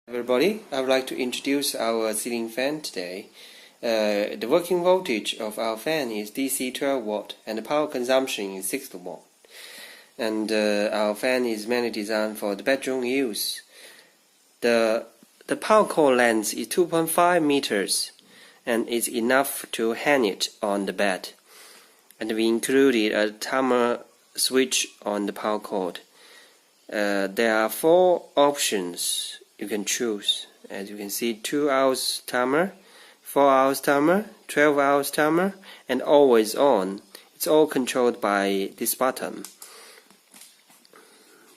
Everybody, I would like to introduce our ceiling fan today. The working voltage of our fan is DC 12 watt and the power consumption is 6 watt. And our fan is mainly designed for the bedroom use. The power cord length is 2.5 meters and is enough to hang it on the bed. And we included a timer switch on the power cord. There are 4 options you can choose. As you can see, 2 hours timer, 4 hours timer, 12 hours timer, and always on. It's all controlled by this button.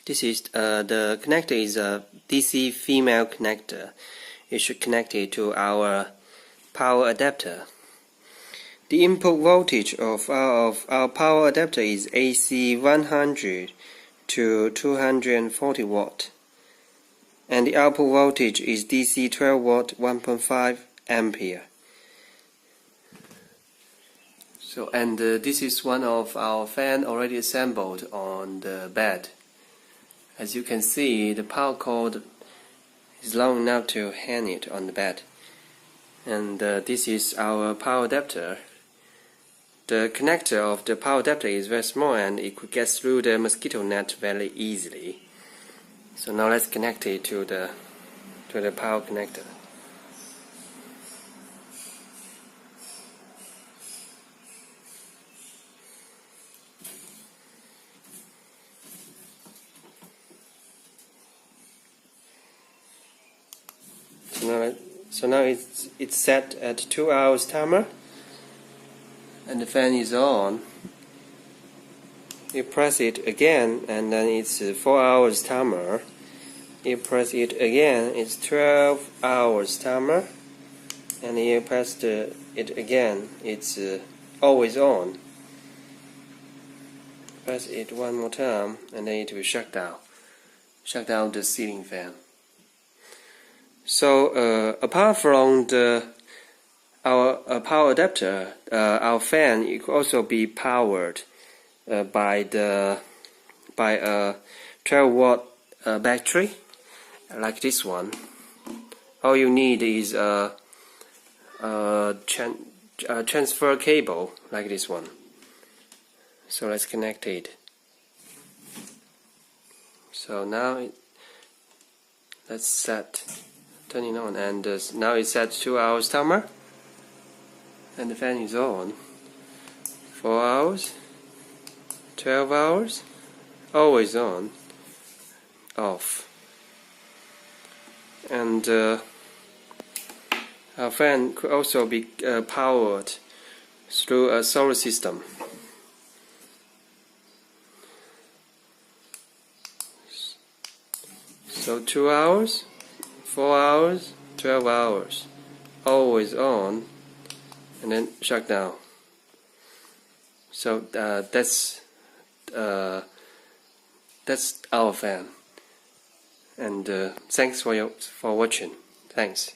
This is the connector is a DC female connector. You should connect it to our power adapter. The input voltage of our power adapter is AC 100 to 240 watt. And the output voltage is DC 12 watt 1.5 ampere. This is one of our fan already assembled on the bed. As you can see, the power cord is long enough to hang it on the bed. And this is our power adapter. The connector of the power adapter is very small and it could get through the mosquito net very easily. So now let's connect it to the power connector. So now it's set at 2 hours timer, and the fan is on. You press it again, and then it's 4 hours timer. You press it again, it's 12 hours timer. And you press it again, it's always on. Press it one more time, and then it will shut down. Shut down the ceiling fan. So apart from our power adapter, our fan it could also be powered by a 12 watt battery like this one. All you need is a transfer cable like this one. So let's connect it. So now let's turn it on, and now it's set 2 hours timer, and the fan is on. 4 hours, 12 hours, always on, off. And our fan could also be powered through a solar system. So 2 hours, 4 hours, 12 hours, always on, and then shut down. So that's our fan. And thanks for watching. Thanks.